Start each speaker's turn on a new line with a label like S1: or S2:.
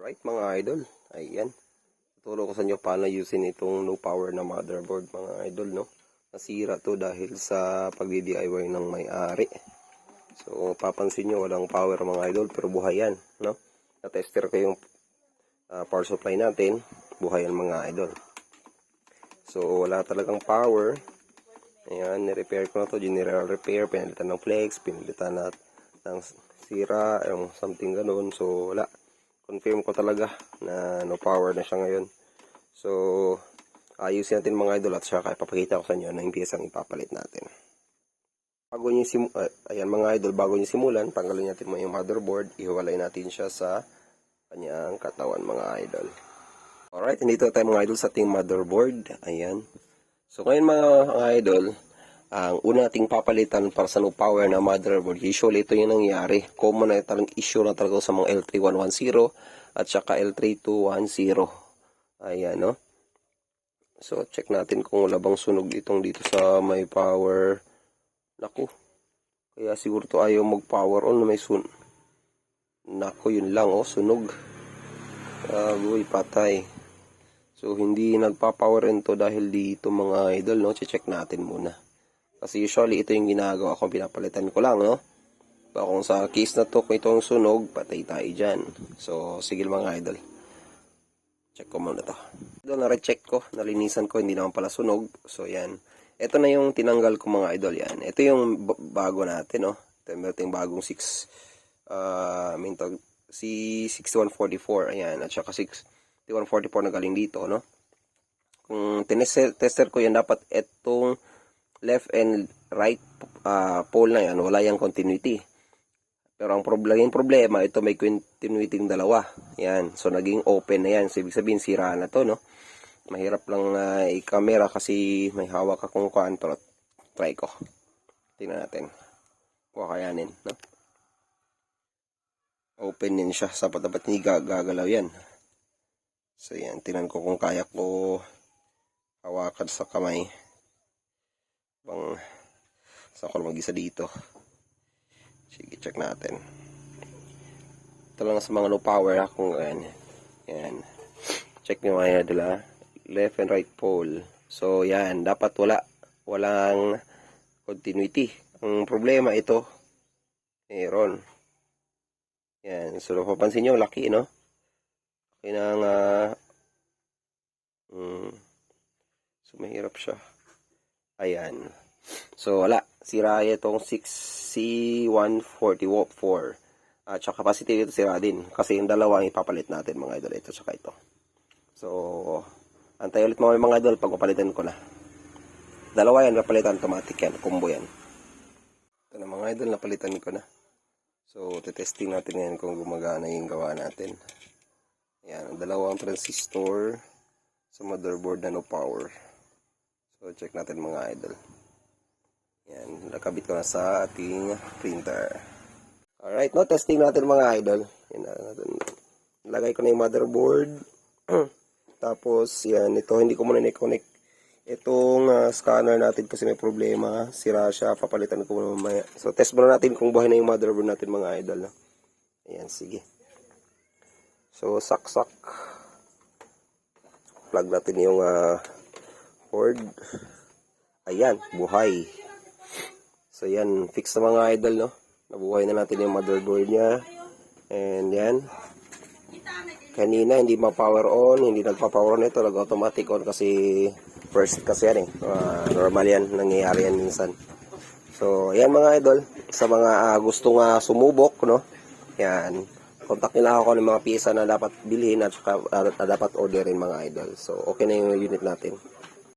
S1: Right mga idol, ayan. Tuturo ko sa inyo paano yusin itong no power na motherboard mga idol, no. Nasira to dahil sa pagdi-DIY ng may-ari. So papansin nyo walang power mga idol pero buhay yan, no. Na-tester ko yung power supply natin, buhay yan mga idol. So wala talagang power. Ayan, ni-repair ko na to, general repair, pinalitan ng flex, pinalitan ng sira, yung something ganun. So wala. Confirm ko talaga na no power na siya ngayon. So, ayusin natin mga idol at saka ipapakita ko sa inyo na yung piyesang ipapalit natin. Bago nyo ayan mga idol, bago nyo simulan, tanggalin natin mo yung motherboard, ihiwalay natin siya sa kanyang katawan mga idol. Alright, nandito tayo mga idol sa ating motherboard. Ayan. So, ngayon mga idol, ang una nating papalitan para sa no power na motherboard, usually ito yung nangyari. Common na talagang issue na talaga sa mga L3110 at saka L3210. Ayan, no? So, check natin kung wala bang sunog itong dito sa may power. Naku. Kaya siguro to ayaw mag-power on na may sunog. Naku, yun lang, oh, sunog. Uy, patay. So, hindi nagpa-power in to dahil dito mga idol, no? Check natin muna. Kasi usually ito yung ginagawa ko, pinapalitan ko lang, no? So, kung sa case na to, kung itong sunog, patay tayo dyan. So, sige mga idol. Check ko muna to. Idol, na-recheck ko, nalinisan ko, hindi naman pala sunog. So, yan. Ito na yung tinanggal ko mga idol, yan. Ito yung bago natin, no? Ito yung bagong C6144, ayan. At saka 6144 na galing dito, no? Kung tester ko yan, dapat itong left and right pole na yan, wala yung continuity. Pero ang problema, ito may continuity ng dalawa. Yan, so naging open na yan. So ibig sabihin, sira na to, no? Mahirap lang i-camera kasi may hawak akong kuhaan, pero try ko. Tingnan natin. Kakayanin, no? Open din siya. Dapat hindi gagalaw yan. So yan, tingnan ko kung kaya ko hawakan sa kamay. Saan ko mag-isa dito. Sige, check natin. Ito lang sa mga no power kung yan. Check nyo mga idol, left and right pole. So yan, dapat walang continuity. Ang problema ito, meron. Yan, so papansin nyo, laki, no? Laki ng so mahirap siya. Ayan. So, wala. Sira itong 6C144. At saka capacitive ito sira din. Kasi yung dalawa ang ipapalit natin mga idol. Ito saka ito. So, antay ulit mga idol pag papalitan ko na. Dalawa yan, napalitan. Automatic yan. Combo yan. Ito na mga idol, napalitan ko na. So, testing natin yan kung gumagana yung gawa natin. Ayan. Dalawang transistor sa motherboard na no power. So, check natin mga idol. Yan, nakabit ko na sa ating printer. Alright, no, testing natin mga idol. Yan, lagay ko na yung motherboard. Tapos, yan, ito, hindi ko muna na-connect itong scanner natin kasi may problema. Sira siya, papalitan ko muna mamaya. So, test muna natin kung buhay na yung motherboard natin mga idol. No? Ayan, sige. So, saksak. Plug natin yung cord. Ayan, buhay. So yan, fix na mga idol, no? Nabuhay na natin yung motherboard niya. And yan. Kanina hindi ma-power on, hindi nagpa-power on ito, nag-automatic on kasi first kasi yan normal yan, nangyayari yan minsan. So yan mga idol, sa mga gustong sumubok, no? Yan. Contact nila ako ng mga piyesa na dapat bilhin at saka dapat orderin mga idol. So okay na yung unit natin.